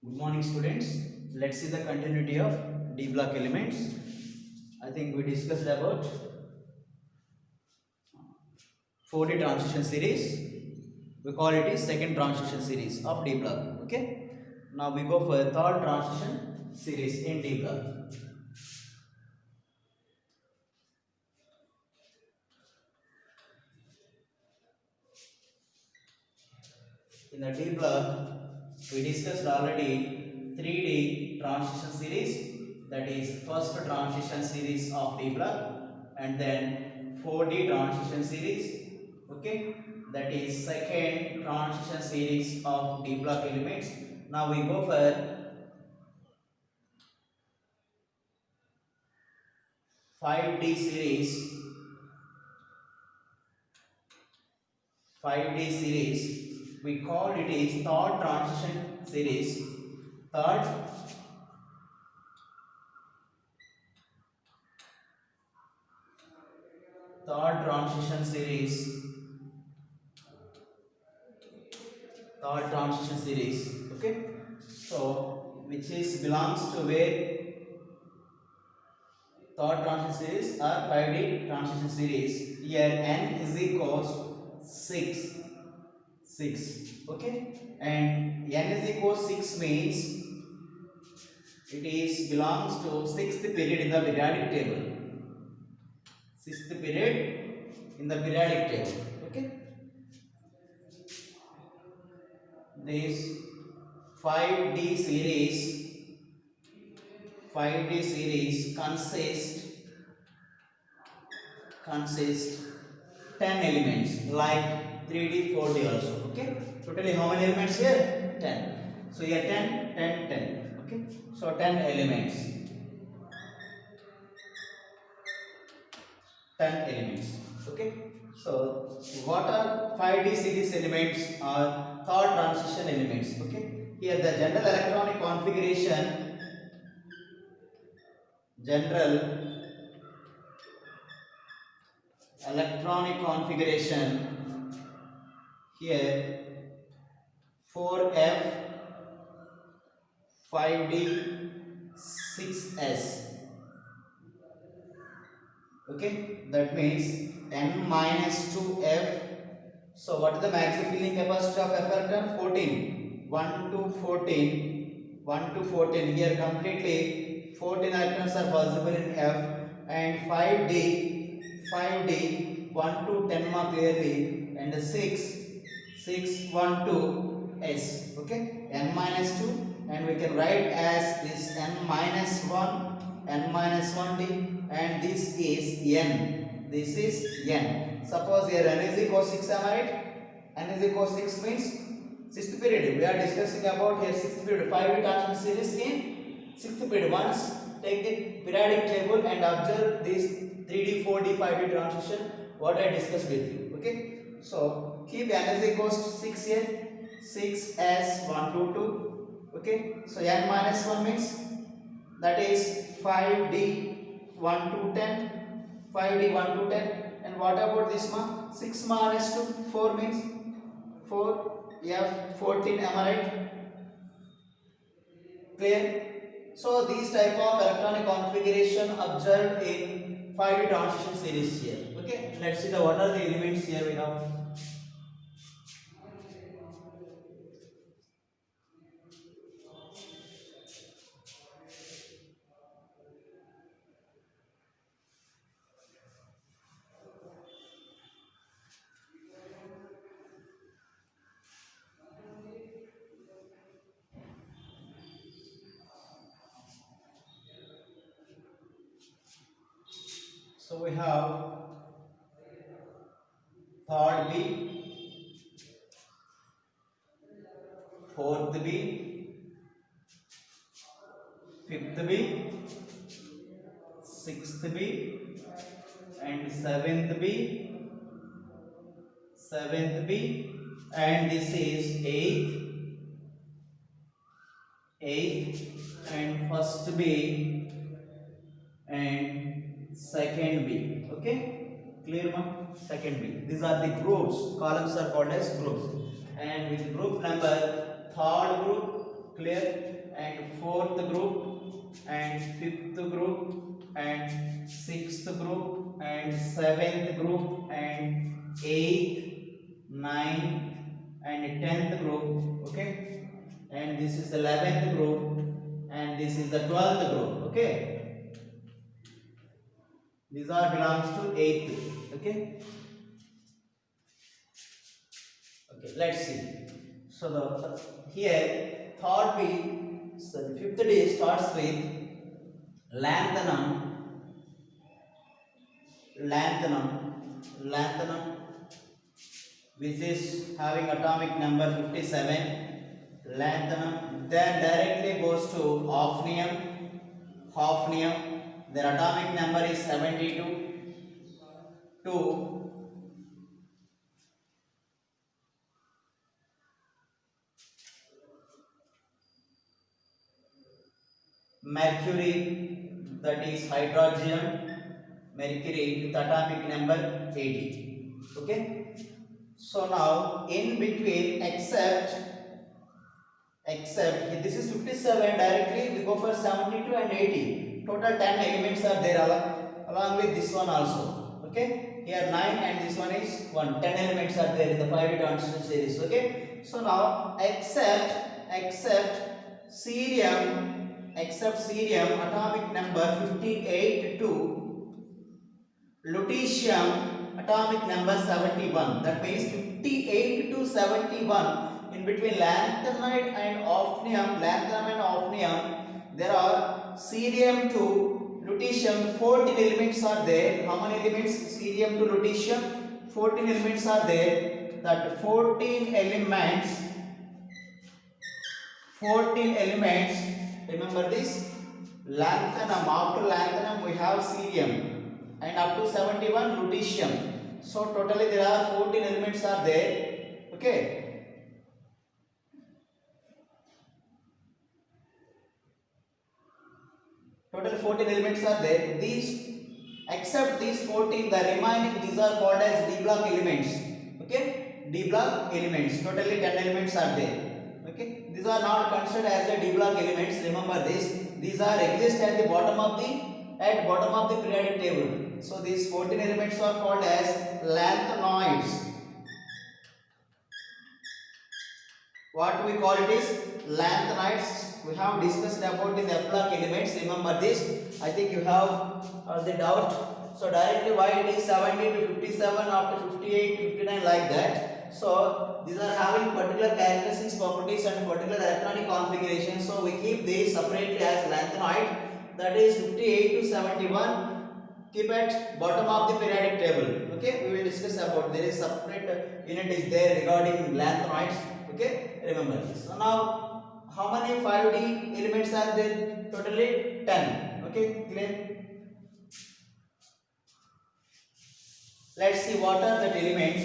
Good morning, students. Let's see the continuity of D block elements. I think we discussed about 4D transition series. We call it is second transition series of D block. Okay. Now we go for a third transition series in D block. In the D block, we discussed already 3D transition series. That is first transition series of D block, and then 4D transition series. Okay, that is second transition series of D block elements. Now we go for 5D series. 5D series. We call it is third transition series. Third third transition series. Third transition series. Okay, so which is belongs to where third transition series or 5D transition series. Here n is equals 6. Okay, and n is equals 6 means it is belongs to sixth period in the periodic table. Sixth period in the periodic table. Okay, this 5D series 5D series consist 10 elements like 3D 4D also. Okay, totally how many elements here? 10. So here 10 10 10. Okay, so 10 elements. 10 elements. Okay, so what are 5D series elements or third transition elements? Okay, here the general electronic configuration here 4F 5D 6S. Okay, that means n minus 2F. So what is the maximum filling capacity of F reactor? 14. 1 to 14. 1 to 14. Here completely 14 atoms are possible in F, and 5D 1 to 10 mark clearly, and 6 1 to S. Okay, n minus 2, and we can write as this n minus 1 D, and this is n. This is n. Suppose here n is equal 6, am I right? N is equal 6 means sixth period. We are discussing about here sixth period. 5D transition series in sixth period. Once take the periodic table and observe this 3D, 4D, 5D transition. What I discussed with you. Okay. So keep n is equals to 6 here. 6 as 1 to 2. Okay. So n minus 1 means that is 5D 1 to 10. 5D 1 to 10. And what about this one? 6 minus 2, 4 means 4 F 14, am I right? Clear? So these type of electronic configuration observed in 5D transition series here. Okay, let's see the what are the elements here we have. So we have third B, fourth B, fifth B, sixth B, and seventh B, and this is eighth, and first B, and second B. Okay, clear ma? Second B. These are the groups. Columns are called as groups. And with group number, third group, clear, and fourth group and fifth group and sixth group and seventh group and eighth, ninth and 10th group, okay, and this is 11th group and this is the 12th group, okay. These are belongs to 8th, okay. Okay, let's see. So the here third week, so the fifth day starts with lanthanum, lanthanum, which is having atomic number 57, lanthanum. Then directly goes to hafnium. Their atomic number is 72. To mercury, that is hydrogen, mercury with atomic number 80. Okay. So now in between, except this is 57, directly we go for 72 and 80. Total 10 elements are there along with this one also. Okay. Here 9 and this one is 1. 10 elements are there in the 5-bit transition series. Okay. So now except cerium atomic number 58 to lutetium atomic number 71. That means 58 to 71. In between lanthanum and hafnium, there are cerium to lutetium. 14 elements are there. How many elements? Cerium to lutetium, 14 elements are there. That 14 elements. Remember this. Lanthanum. After lanthanum, we have cerium, and up to 71 lutetium. So totally there are 14 elements are there. Okay. Total 14 elements are there. Except these 14, the remaining, these are called as D block elements. Okay, D block elements. Totally 10 elements are there. Okay, these are not considered as the D block elements. Remember this. These are exist at the bottom of the periodic table. So these 14 elements are called as lanthanoids. What we call it is lanthanides. We have discussed about the F block elements. Remember this. I think you have the doubt. So directly why it is 70 to 57, after 58, 59 like that. So these are having particular characteristics, properties and particular electronic configuration. So we keep these separately as lanthanoid. That is 58 to 71. Keep at bottom of the periodic table. Okay, we will discuss about, there is separate unit is there regarding lanthanoids. Okay, remember this. So now, how many 5D elements are there? Totally 10. Okay, clear? Let's see what are the elements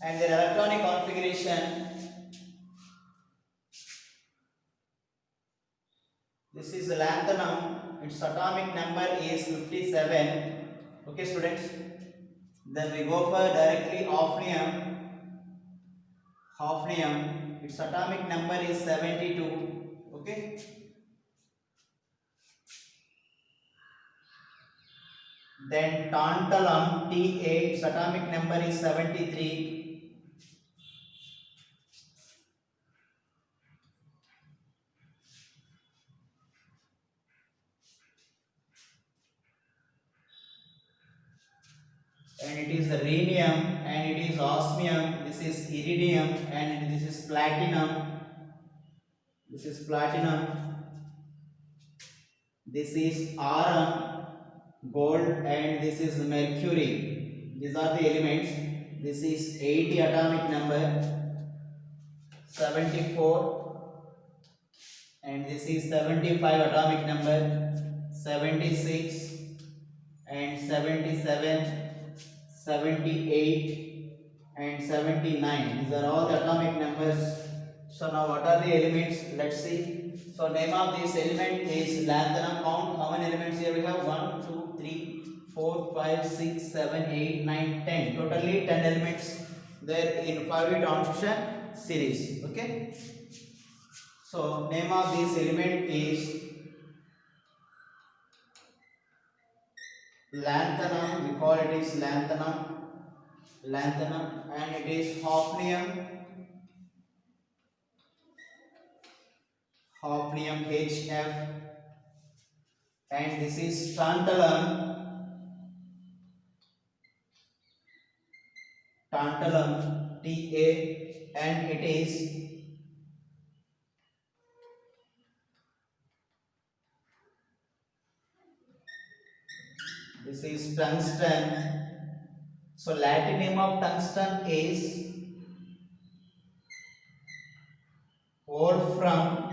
and their electronic configuration. This is lanthanum. Its atomic number is 57. Okay, students. Then we go for directly hafnium. Its atomic number is 72. Okay. Then tantalum, Ta, its atomic number is 73. And it is rhenium, and it is osmium. This is iridium, and this is platinum. This is iron, gold, and this is mercury. These are the elements. This is 80 atomic number, 74, and this is 75 atomic number, 76, and 77, 78, and 79. These are all the atomic numbers. So now what are the elements? Let's see. So name of this element is lanthanum. Count how many elements here we have? 1, 2, 3, 4, 5, 6, 7, 8, 9, 10. Totally 10 elements there in 5-bit transition series. Okay. So name of this element is lanthanum. We call it is lanthanum, and it is hafnium HF, and this is tantalum Ta, and it is this is tungsten. So Latin name of tungsten is wolfram,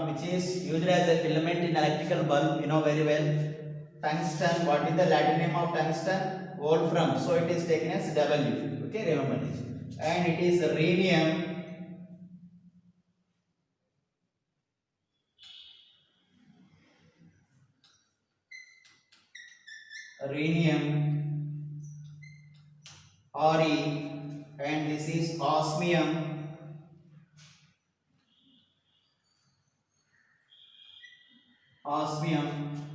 which is used as a filament in electrical bulb. You know very well. Tungsten. What is the Latin name of tungsten? Wolfram. So it is taken as W. Okay, remember this. And it is rhenium. Re, and this is osmium.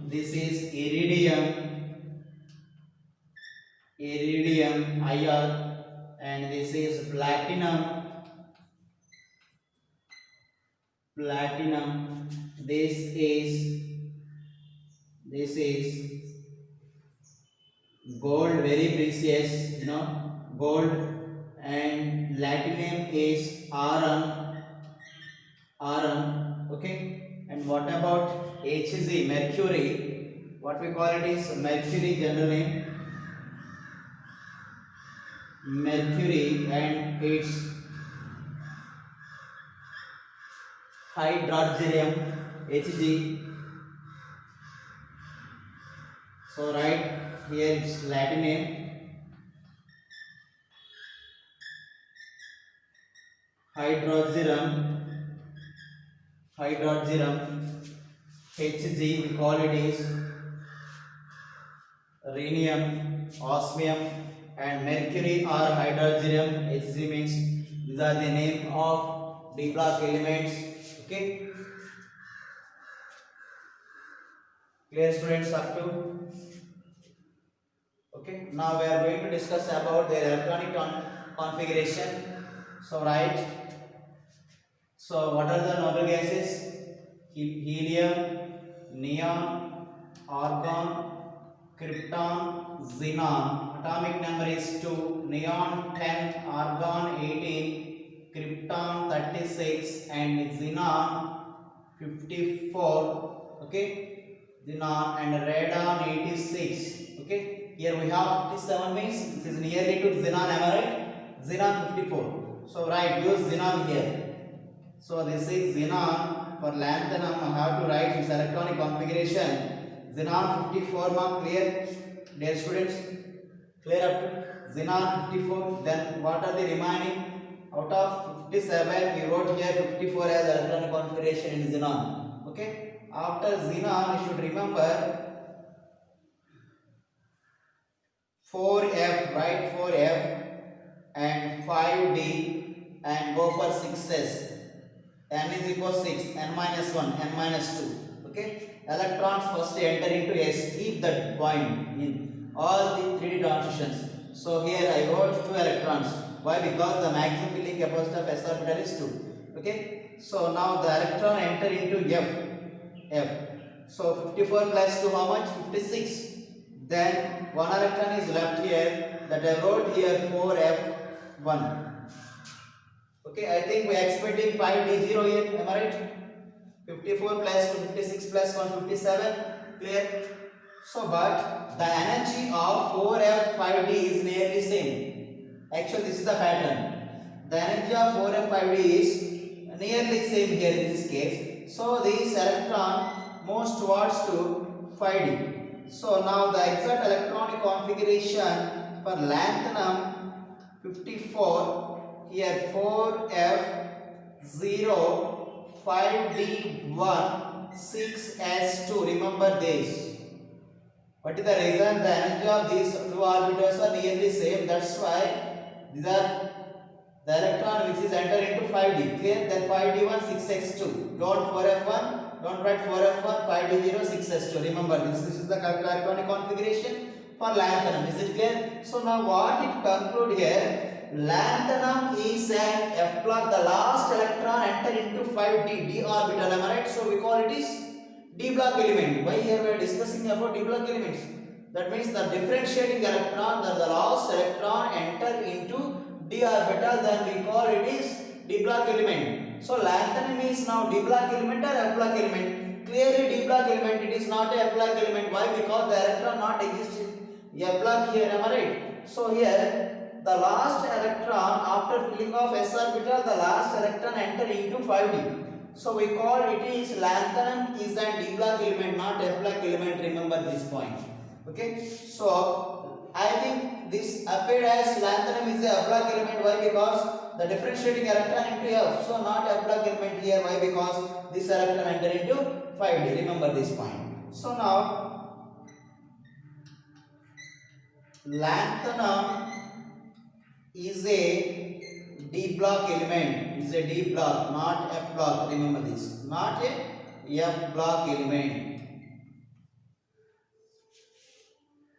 This is iridium IR, and this is platinum. This is gold, very precious, gold, and Latin name is arum. Okay, and what about Hg, mercury? What we call it is mercury, general name mercury, and it's hydroxylium, Hg. So right here it's Latin name hydroxylium, Hg, we call it is rhenium, osmium, and mercury or hydroxylium. Hg means these are the name of D block elements. Okay, clear students up to? Okay, now we are going to discuss about their electronic configuration. So right, so what are the noble gases? Helium, neon, argon, krypton, xenon. Atomic number is 2. Neon 10, argon 18, krypton 36, and xenon 54. Okay, xenon, and radon 86. Okay, here we have 57 means this is nearly to xenon, am I right? Xenon 54. So right, use xenon here. So this is xenon. For lanthanum, I have to write this electronic configuration. Xenon 54 mark, clear? Dear students, clear up to xenon 54. Then what are the remaining? Out of 57, we wrote here 54 as electronic configuration in xenon. Okay. After xenon, you should remember 4F, right? 4F and 5D, and go for 6S. N is equal to 6, N minus 1, N minus 2. Okay. Electrons first enter into S. Keep that point in all the 3D transitions. So here I wrote 2 electrons. Why? Because the maximum filling capacity of S orbital is 2. Okay. So now the electron enter into F. So 54 plus 2, how much? 56. Then one electron is left here, that I wrote here 4F1. Okay, I think we are expecting 5D0 here, am I right? 54 plus 2, 56 plus 1, 57, clear? So, but the energy of 4F5D is nearly same. Actually, this is the pattern. The energy of 4F5D is nearly same here in this case. So, this electron moves towards to 5D. So, now the exact electronic configuration for lanthanum 54, here 4F0, 5D1, 6S2. Remember this. What is the reason? The energy of these 2 orbitals are nearly same. That's why these are the electron which is enter into 5D 5d. Clear? Then 5d1 6s2. Don't 4f1. Don't write 4f1. 5d0 6s2. Remember this. This is the electronic configuration for lanthanum. Is it clear? So now what it conclude here? Lanthanum is an f block. The last electron enter into 5d d orbital. Am I right? So we call it is d block element. Why here we are discussing about d block elements? That means the differentiating electron, the last electron enter into d orbital, then we call it is d block element. So lanthanum is now d block element or f block element? Clearly d block element. It is not a f block element. Why? Because the electron not exist in f block here. Am I right? So here the last electron after filling of s orbital, the last electron enter into 5d. So we call it is lanthanum is an d block element, not f block element. Remember this point. Okay, so I think this appeared as lanthanum is a f block element. Why? Because the differentiating electron into f. So not f block element here. Why? Because this electron enter into 5d. Remember this point. So now lanthanum is a d block element. Is a d block, not f block. Remember this. Not a f block element.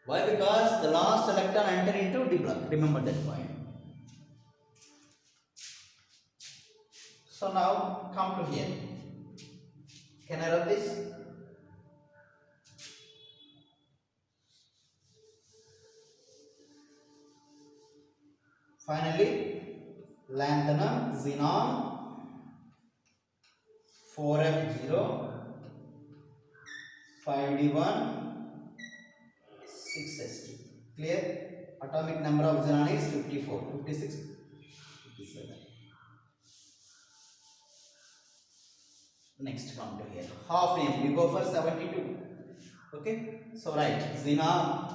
Why? Because the last electron enter into d block. Remember that point. So now come to here. Can I write this? Finally, lanthanum, xenon, 4f0, 5d1, 6s2. Clear? Atomic number of xenon is 54, 56, 57. Next come to here. Half name. We go for 72. Okay. So write xenon.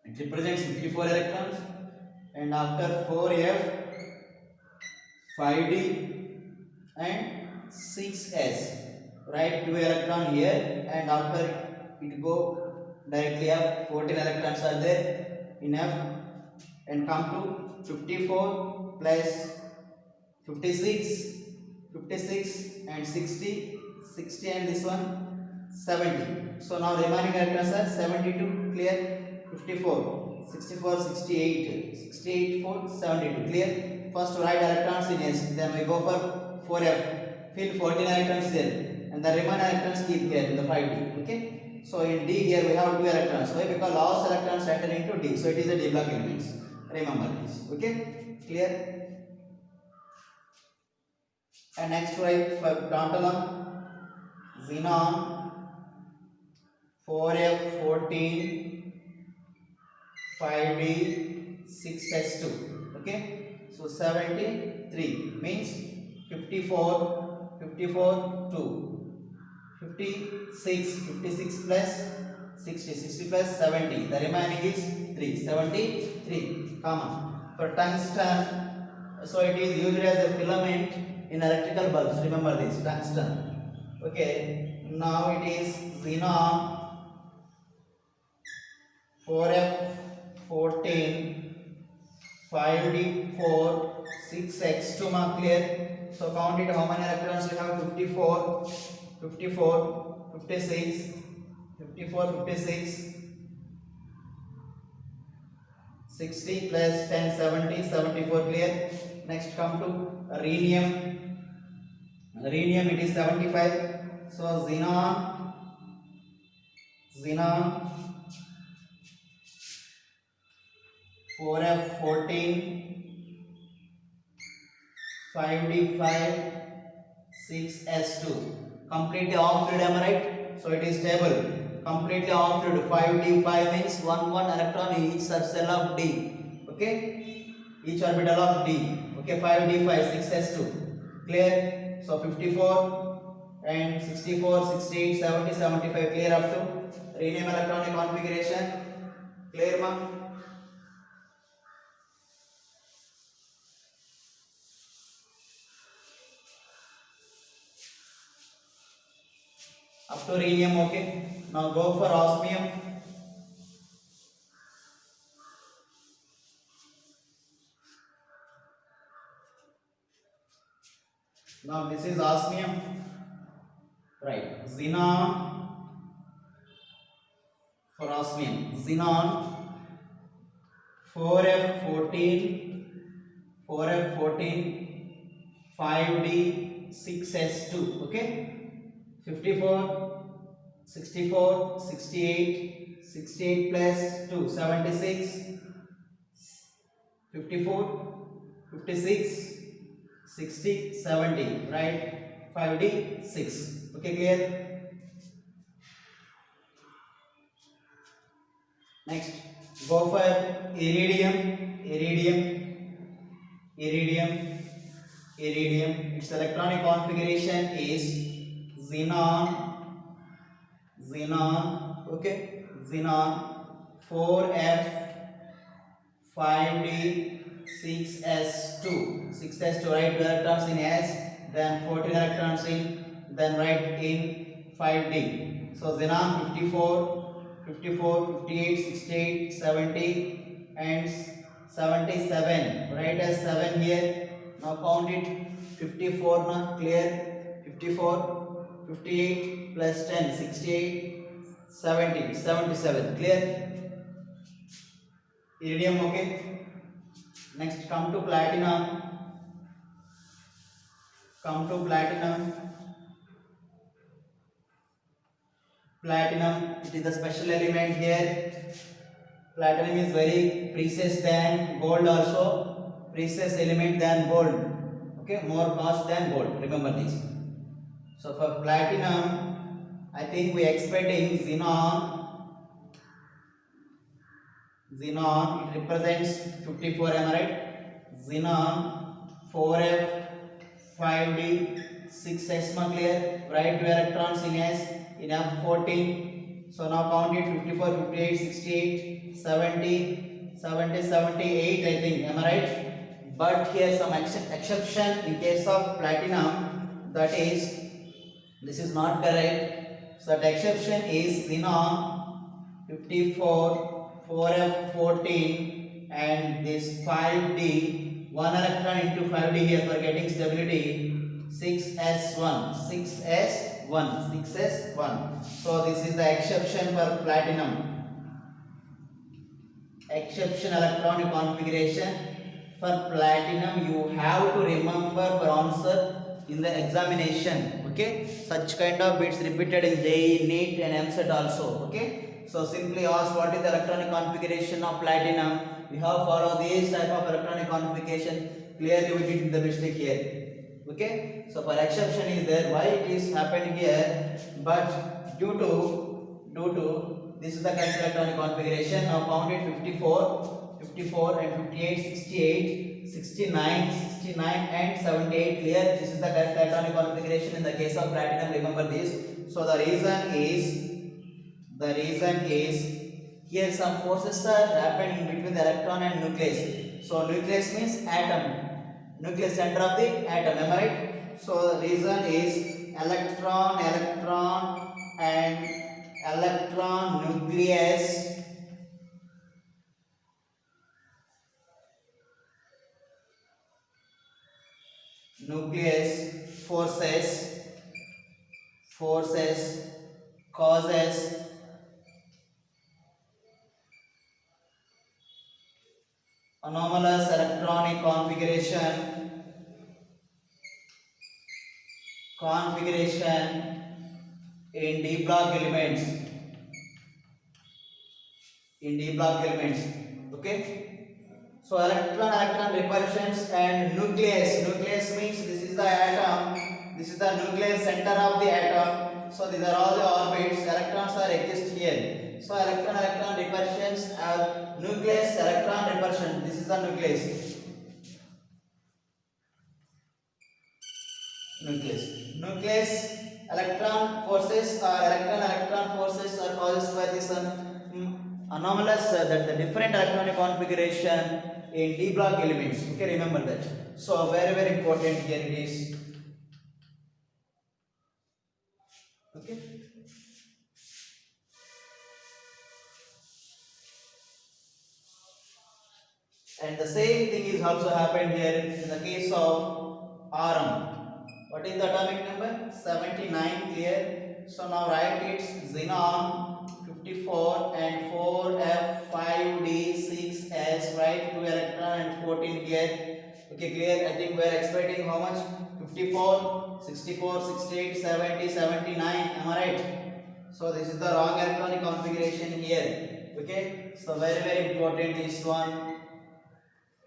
It represents 54 electrons. And after 4f, 5d and 6s. Write 2 electron here, and after it go directly up, 14 electrons are there in F, and come to 54 plus 56, 56 and 60, 60 and this one 70. So now remaining electrons are 72. Clear? 54, 64, 68, 68 for 72. Clear? First write electrons in S, then we go for 4f. Fill 14 electrons there, and the remaining electrons keep here in the 5d. Okay? So in D here we have 2 electrons. Why? Because last electrons enter into D. So it is a d block element. Remember this. Okay? Clear? And next write for tantalum, xenon, 4f14, 5d, 6s2. Okay? So 73 means 54, 54, 2. 56, 56 plus 60, 60 plus 70. The remaining is 3, 73. Common. For tungsten, so it is used as a filament in electrical bulbs. Remember this, tungsten. Okay. Now it is xenon, 4f14, 5d4, 6x2. Mark clear. So count it. How many electrons we have? 54, 54, 56, 54, 56, 60 plus 10, 70, 74. Clear. Next come to rhenium. Rhenium it is 75. So xenon, xenon, 4f14, 5d5, 6s2. Completely off fluid, am I right? So it is stable. Completely off fluid. 5d5 means 1 electron in each subcell of D. Okay? Each orbital of D. Okay, 5d5, 6s2. Clear? So 54 and 64, 68, 70, 75. Clear up to rhenium electronic configuration. Clear, ma? Up to rhenium. Okay. Now go for osmium. Now this is osmium, right? Xenon for osmium. Xenon 4F14, 5D, 6S2. Okay, 54, 64, 68, 68 plus 2, 76, 54, 56, 60, 70, right? 5D, 6. Okay, clear? Next, go for iridium, iridium, iridium. Its electronic configuration is xenon, okay, xenon 4F 5D 6S2, 6S2, right? 2 electrons in S, then 14 electrons in, then right in 5D. So xenon 54, 54, 58, 68, 70 and 77. Write as 7 here. Now count it. 54 now, clear? 54, 58 plus 10, 68, 70, 77. Clear? Iridium, okay. Next, come to platinum. Platinum, it is the special element here. Platinum is very precious than gold also. Precious element than gold. Okay, more cost than gold. Remember this. So for platinum, I think we are expecting xenon, it represents 54, am I right? Xenon 4F 5D 6S, clear? Write 2 electrons in S, in F14. So now count it. 54, 58, 68, 70, 70, 78, I think, am I right? But here some exception in case of platinum, that is, this is not correct. So the exception is xenon 54, 4F14 and this 5D, 1 electron into 5D here for getting stability, 6S1. So this is the exception for platinum. Exception electronic configuration for platinum you have to remember for answer in the examination. Okay, such kind of bits repeated in JEE, NEET and MCET also. Okay, so simply ask what is the electronic configuration of platinum. We have followed this type of electronic configuration. Clearly we did the mistake here. Okay, so for exception is there, why it is happened here, but due to this is the correct electronic configuration. Now count it. 54 and 58, 68, 69 and 78. Clear? This is the correct electronic configuration in the case of platinum. Remember this. So the reason is here some forces are happening between the electron and nucleus. So nucleus means atom. Nucleus center of the atom. Am I right? So the reason is electron and electron nucleus forces causes anomalous electronic configuration in d block elements. Okay, so electron repulsions and nucleus means this is the atom, this is the nucleus center of the atom. So these are all the orbits, electrons are exist here. So electron repulsions are nucleus electron repulsion. This is the nucleus electron forces are caused by this anomalous that the different electronic configuration in d block elements. Okay, remember that. So very important here it is. Okay, and the same thing is also happened here in the case of Rm. What is the atomic number? 79. Clear. So now write its xenon 54 and 4f 5d 6s, right? 2 electron and 14 here. Okay, clear. I think we are expecting how much? 54, 64, 68, 70, 79. Am I right? So this is the wrong electronic configuration here. Okay, so very important this one,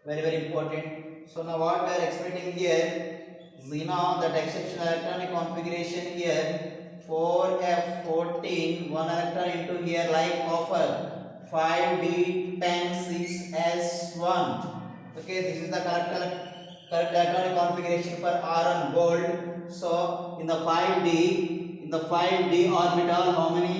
very important. So now what we are expecting here, xenon, that exceptional electronic configuration here, 4f14, 1 electron into here like copper, 5d10 6s1. Okay, this is the correct electronic configuration for iron gold. So in the 5d orbital, how many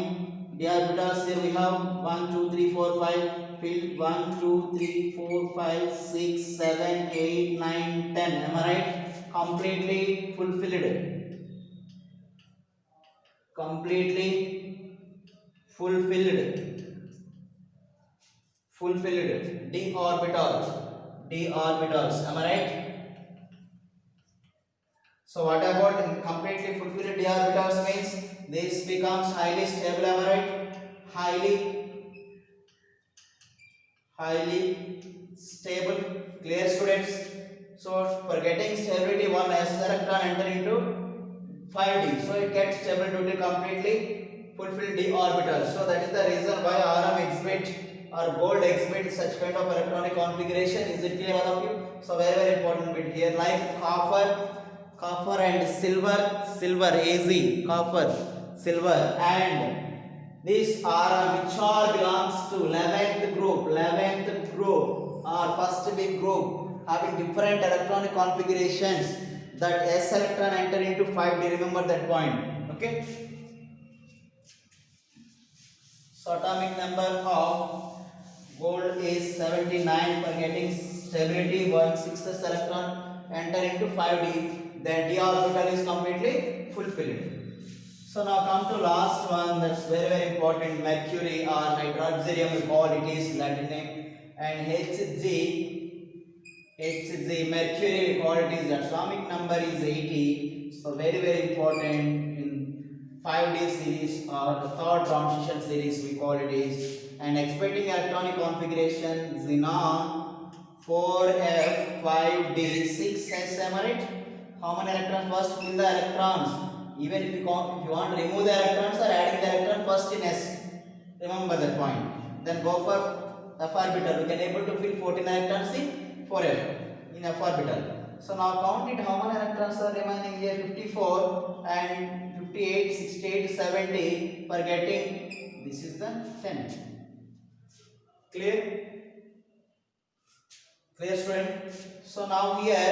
d orbitals here we have? 1 2 3 4 5 filled. 1 2 3 4 5 6 7 8 9 10. Am I right? Completely fulfilled d orbitals. Am I right? So what about completely fulfilled d orbitals means this becomes highly stable. Am I right? Highly stable. Clear, students? So for getting stability, one s electron enter into 5d, so it gets stable due to completely fulfilled d orbital. So that is the reason why Rm exhibit or gold exhibit such kind of electronic configuration. Is it clear, all of you? So very important bit here, like copper and silver Az, copper, silver, and this Rm, which all belongs to 11th group or first big group, having different electronic configurations. That s electron enter into 5d. Remember that point. Okay. So atomic number of gold is 79. For getting stability, 1/6 electron enter into 5d. Then d orbital is completely fulfilled. So now come to last one, that's very important, mercury or hydroxyrium we call it is Latin name, and Hg, mercury we call it is, atomic number is 80. So very important in 5d series or the third transition series we call it is, and expecting electronic configuration xenon 4f 5d 6s. Am I right? How many electrons? First fill the electrons. Even if you want to remove the electrons or adding the electron, first in s. Remember that point. Then go for f orbital. We can able to fill 14 electrons in 4f in f orbital. So now count it. How many electrons are remaining here? 54 and 58, 68, 70. For getting, this is the 10. Clear? Clear, student? So now here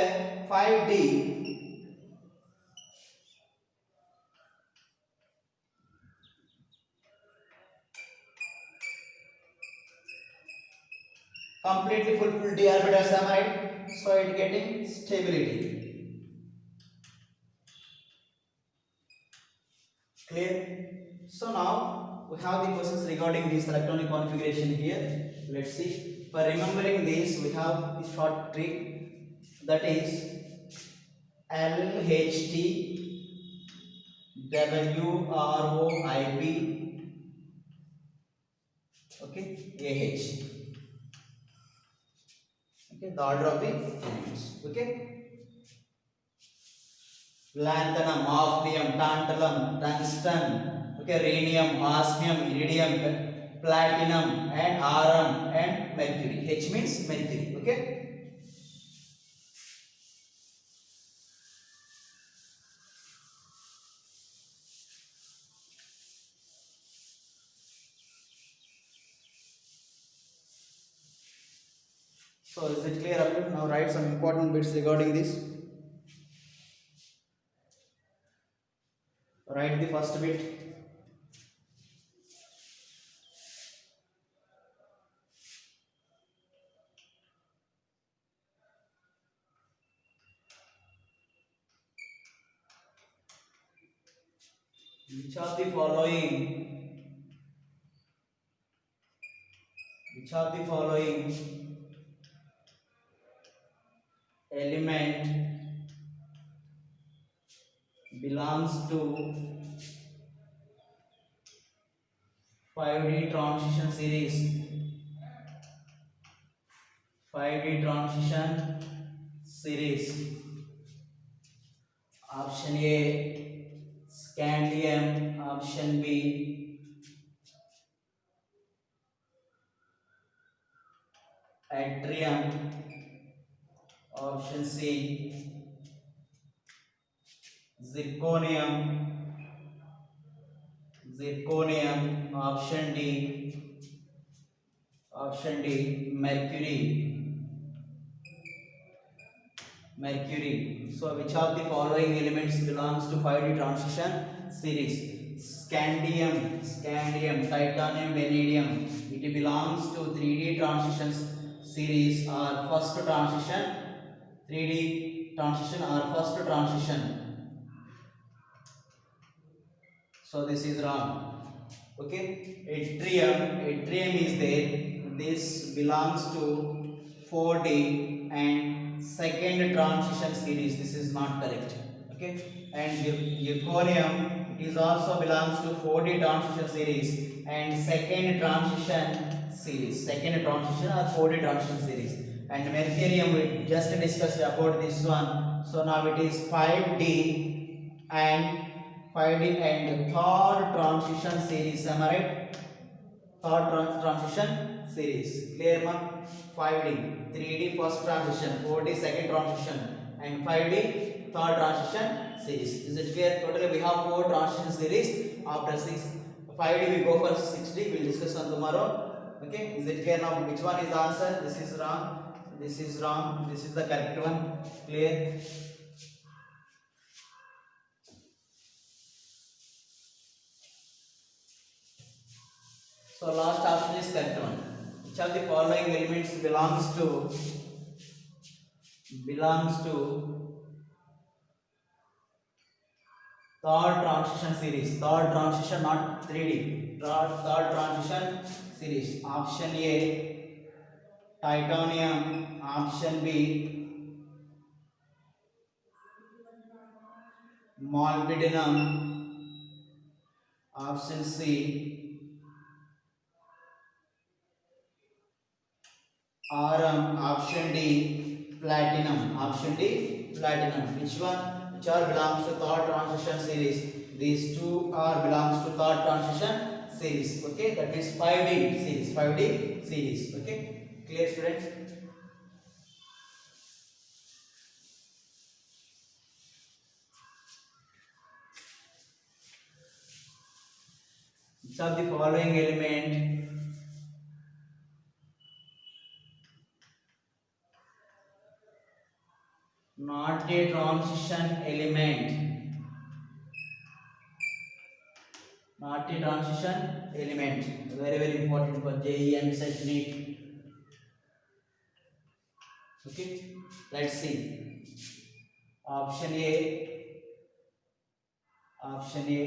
5d. Completely fulfilled d orbitals, am I right? So it getting stability. Clear? So now we have the questions regarding this electronic configuration here. Let's see. For remembering this, we have the short trick, that is LHT WROIP, okay, AH. Okay, the order of the elements. Okay. Lanthanum, hafnium, tantalum, tungsten, okay, rhenium, osmium, iridium, platinum, and Rm and mercury. H means mercury. Okay. So is it clear up to now? Write some important bits regarding this. Write the first bit. Which of the following element belongs to 5D transition series. 5D transition series. Option A scandium, option B yttrium, option C zirconium, option D mercury. So which of the following elements belongs to 5D transition series? Scandium, titanium, vanadium. It belongs to 3D transition series or first transition. 3D transition or first transition. So this is wrong. Okay. Yttrium is there. This belongs to 4D and second transition series. This is not correct. Okay. And zirconium, it is also belongs to 4D transition series and second transition series. Second transition or 4D transition series. And mercurium, we just discussed about this one. So now it is 5D and 5D and third transition series. Am I right? Third transition series. Clear ma? 5D, 3D first transition, 4D second transition, and 5D third transition series. Is it clear? Totally we have 4 transition series. After 5D we go for 6D. We'll discuss on tomorrow. Okay? Is it clear now? Which one is the answer? This is wrong. This is wrong. This is the correct one. Clear? So last option is correct one. Which of the following elements belongs to third transition series? Third transition, not 3D. Third transition series. Option A titanium. Option B molybdenum. Option C Rm. Option D platinum. Option D platinum. Which one? Which are belongs to third transition series? These two are belongs to third transition series. Okay, that is 5D series. 5D series. Okay, clear students? Which of the following element not a transition element? Not a transition element. Very important for JEE and set NEET. Okay, let's see. Option A. Option A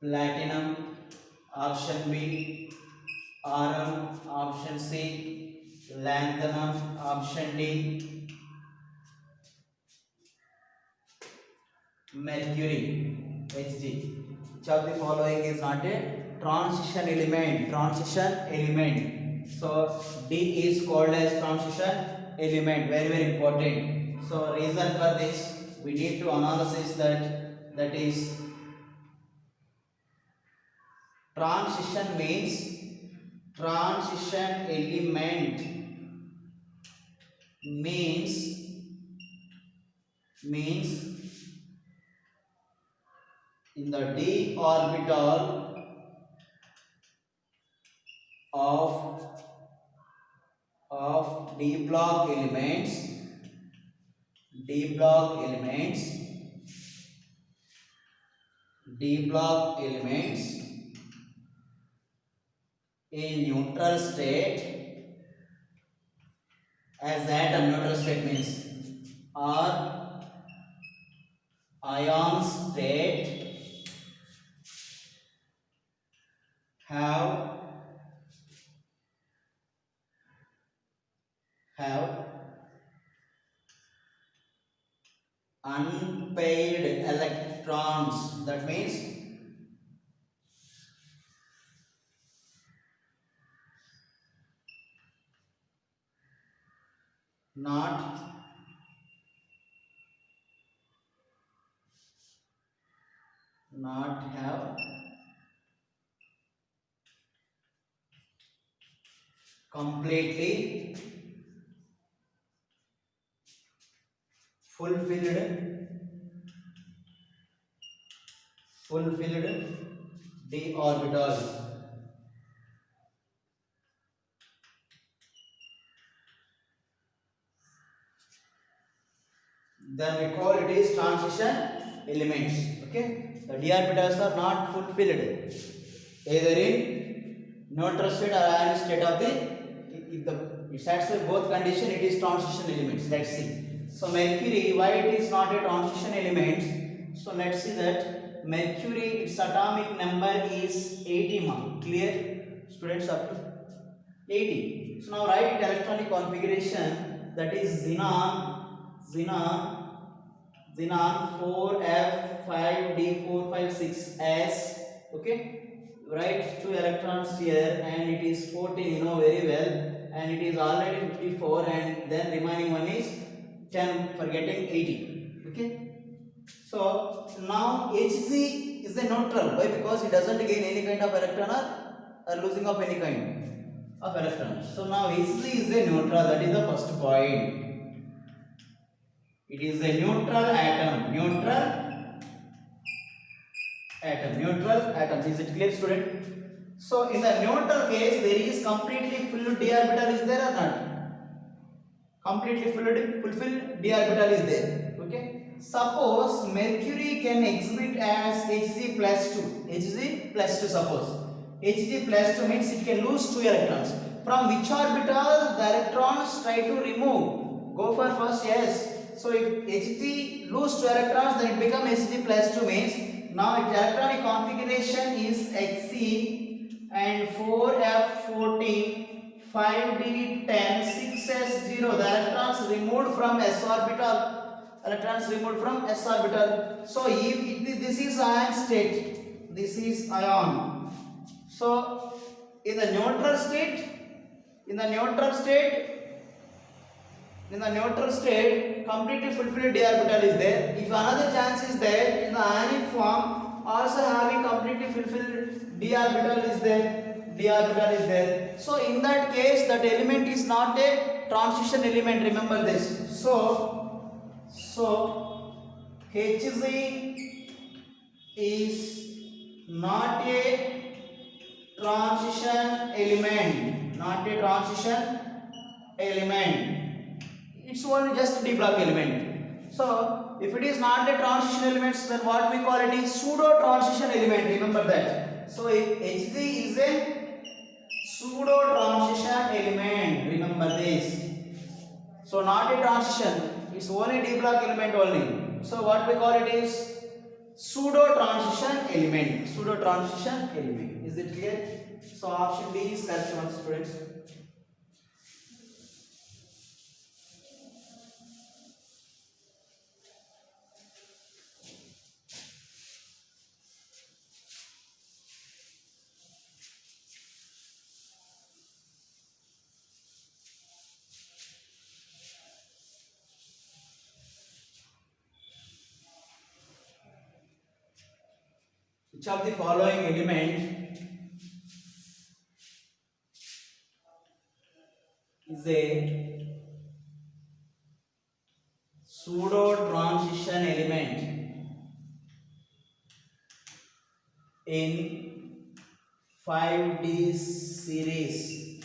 platinum. Option B Rm. Option C lanthanum. Option D mercury, Hg. Which of the following is not a transition element? Transition element. So D is called as transition element. Very important. So reason for this, we need to analysis that is transition element means in the d orbital of d block elements in neutral state, as atom neutral state means, or ion state have unpaired electrons. That means not have completely fulfilled d orbitals. Then we call it is transition elements. Okay, the d orbitals are not fulfilled either in neutral state or ionic state of the, if the it satisfies both condition, it is transition elements. Let's see. So mercury, why it is not a transition element? So let's see that mercury, its atomic number is 80 mark. Clear students, up to 80. So now write electronic configuration, that is xenon 4f5d456s. Okay, write 2 electrons here and it is 14, you know very well, and it is already 54, and then remaining one is 10 for getting 80. Okay, so now Hg is a neutral. Why? Because it doesn't gain any kind of electron or losing of any kind of electron. So now Hg is a neutral, that is the first point. It is a neutral atom. Neutral atom. Is it clear, student? So in the neutral case, there is completely filled d orbital is there or not? Completely fulfilled d orbital is there. Okay. Suppose mercury can exhibit as Hg plus 2. Hg plus 2 suppose. Hg plus 2 means it can lose 2 electrons. From which orbital the electrons try to remove? Go for first yes. So if Hg lose 2 electrons, then it becomes Hg plus 2 means now its electronic configuration is Hc and 4f14 5d10 6s0. The electrons removed from s orbital. So if this is ion state, this is ion. So in the neutral state, completely fulfilled d orbital is there. If another chance is there, in the ionic form also having completely fulfilled d orbital is there. So in that case, that element is not a transition element. Remember this. So Hg is not a transition element. It's only just d block element. So if it is not a transition element, then what we call it is pseudo transition element. Remember that. So if Hg is a pseudo transition element, remember this. So not a transition, it's only d block element only. So what we call it is pseudo transition element. Is it clear? So option B is correct one, students. Which of the following element is a pseudo transition element in 5D series?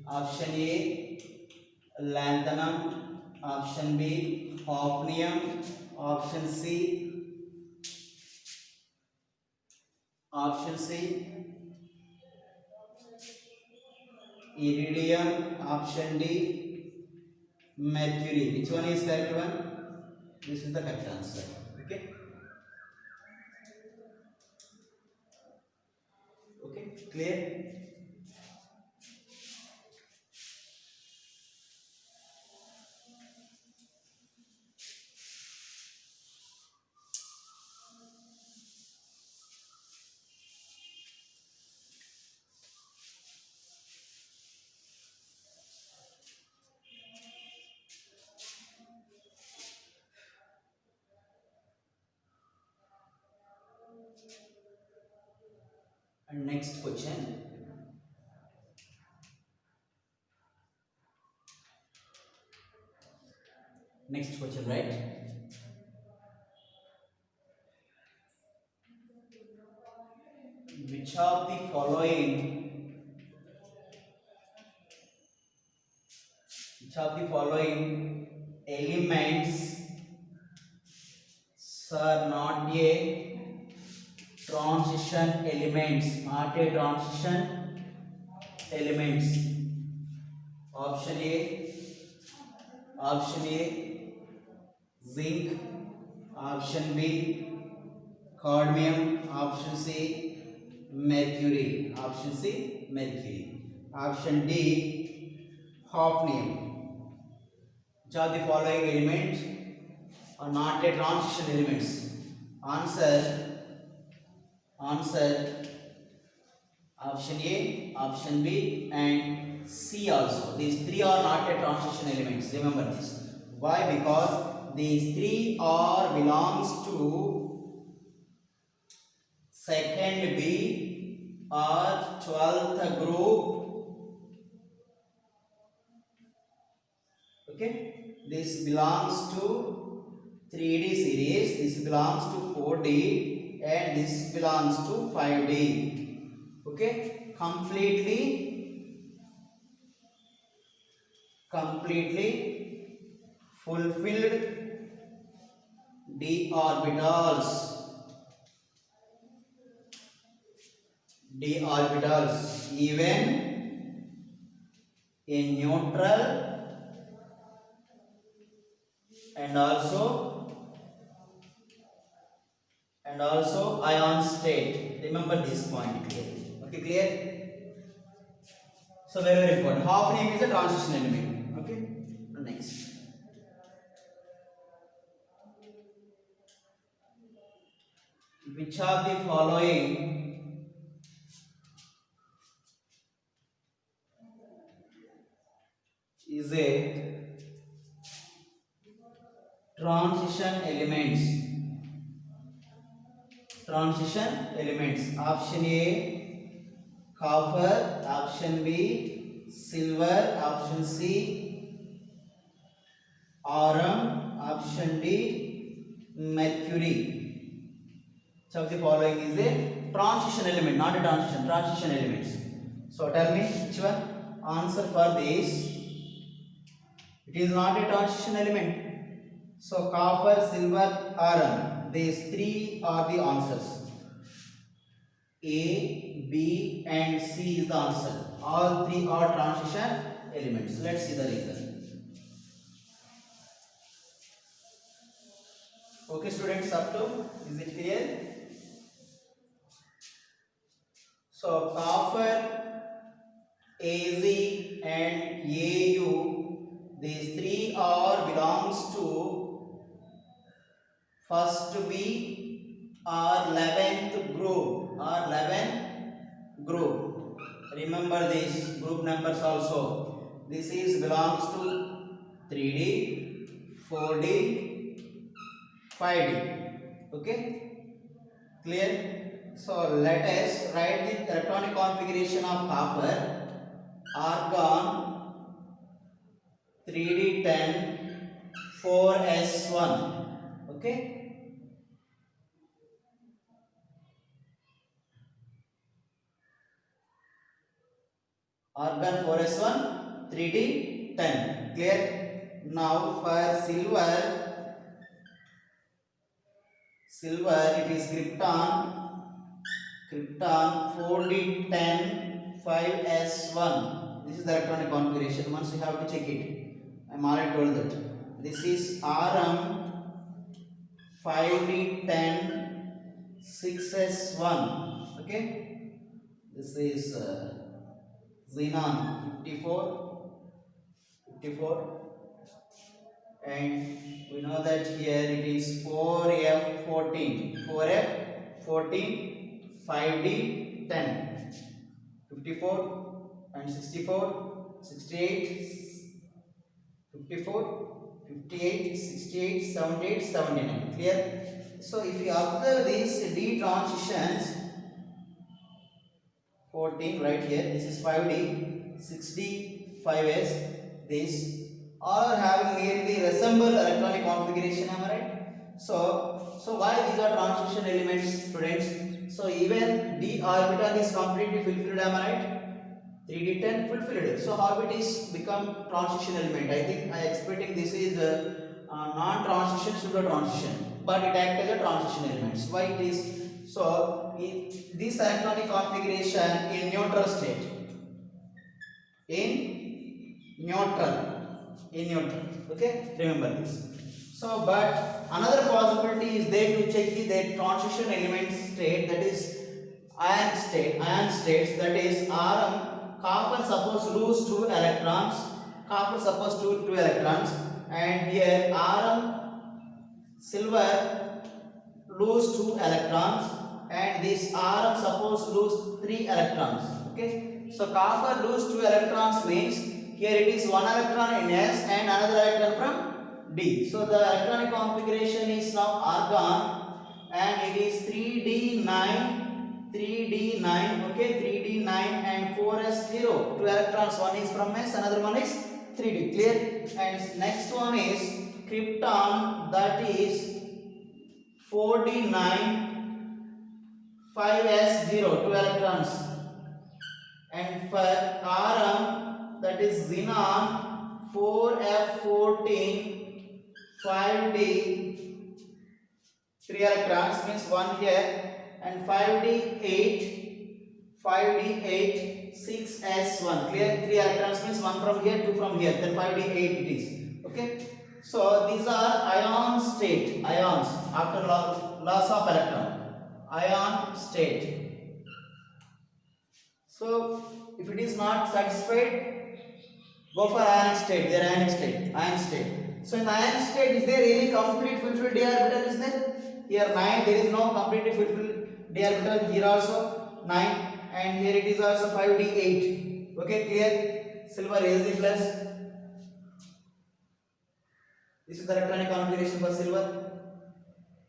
Option A lanthanum, option B hafnium, option C iridium, option D mercury. Which one is correct one? This is the correct answer. Okay, clear? And next question. Next question, right? Which of the following elements are not a transition elements? Not a transition elements. Option A zinc, option B cadmium, option C mercury, option D hafnium. Which of the following elements are not a transition elements? Answer option A, option B and C also. These three are not a transition elements. Remember this. Why? Because these three are belongs to second B or 12th group. Okay, this belongs to 3D series, this belongs to 4D and this belongs to 5D. Okay, completely fulfilled d orbitals even in neutral and also ion state. Remember this point clearly. Okay, clear? So very important. Hafnium is a transition element. Okay. Next. Which of the following is a transition elements? Option A copper, option B silver, option C iron, option D mercury. So the following is a transition element, not a transition elements. So tell me which one? Answer for this. It is not a transition element. So copper, silver, iron. These three are the answers. A, B and C is the answer. All three are transition elements. Let's see the reason. Okay students, up to? Is it clear? So copper, Az and Au, these three are belongs to first B or 11th group. Remember these group numbers also. This is belongs to 3D, 4D, 5D. Okay, clear? So let us write the electronic configuration of copper. Argon 3D10 4s1. Okay, argon 4s1 3D10. Clear? Now for silver it is krypton 4D10 5s1. This is the electronic configuration. Once you have to check it. I am already told that. This is Rm 5D10 6s1. Okay. This is xenon 54, and we know that here it is 4f14 5d10 54 and 64 68 54 58 68 78 79. Clear? So if you observe these d transitions, 14 right here. This is 5D, 6D, 5S. This all are having nearly resemble electronic configuration. Am I right? So why these are transition elements, students? So even d orbital is completely fulfilled. Am I right? 3d10 fulfilled. So orbit is become transition element. I think I expecting this is non-transition pseudo transition, but it acts as a transition element. Why it is? So this electronic configuration in neutral state, in neutral, okay, remember this. So but another possibility is there to check the transition element state, that is ion states, that is Rm. Copper suppose lose two electrons, two electrons, and here Rm silver lose two electrons, and this Rm suppose lose three electrons. Okay, so copper lose two electrons means here it is one electron in S and another electron from D. So the electronic configuration is now argon, and it is 3d9, okay, 3d9 and 4s0, two electrons, one is from S, another one is 3d, clear? And next one is krypton, that is 4d9, 5s0, two electrons, and for Rm, that is xenon, 4f14, 5d, 3 electrons, means 1 here, and 5d8, 6s1, clear? 3 electrons means 1 from here, 2 from here, then 5d8 it is. Okay, so these are ion state, ions after loss of electron, ion state. So if it is not satisfied, go for ion state, their ionic state, ion state. So in ion state, is there any complete fulfilled d orbital? Is there? Here 9, there is no completely fulfilled d orbital. Here also 9, and here it is also 5d8. Okay, clear? Silver Ag plus. This is the electronic configuration for silver.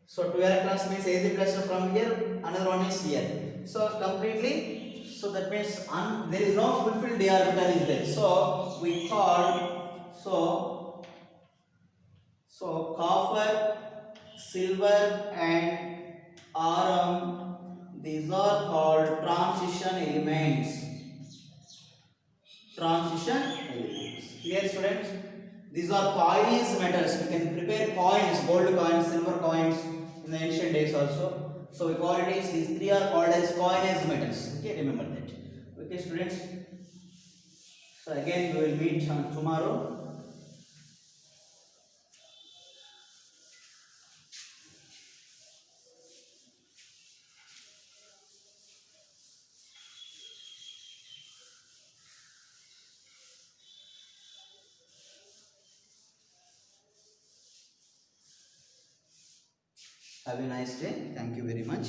So 2 electrons means Ag plus from here, another one is here. So completely. So that means there is no fulfilled d orbital is there. So we call so copper, silver, and Rm. These are called transition elements. Transition elements. Clear, students? These are coins metals. We can prepare coins, gold coins, silver coins in the ancient days also. So we call it as, these three are called as coinage metals. Okay, remember that. Okay, students. So again we will meet on tomorrow. Have a nice day. Thank you very much.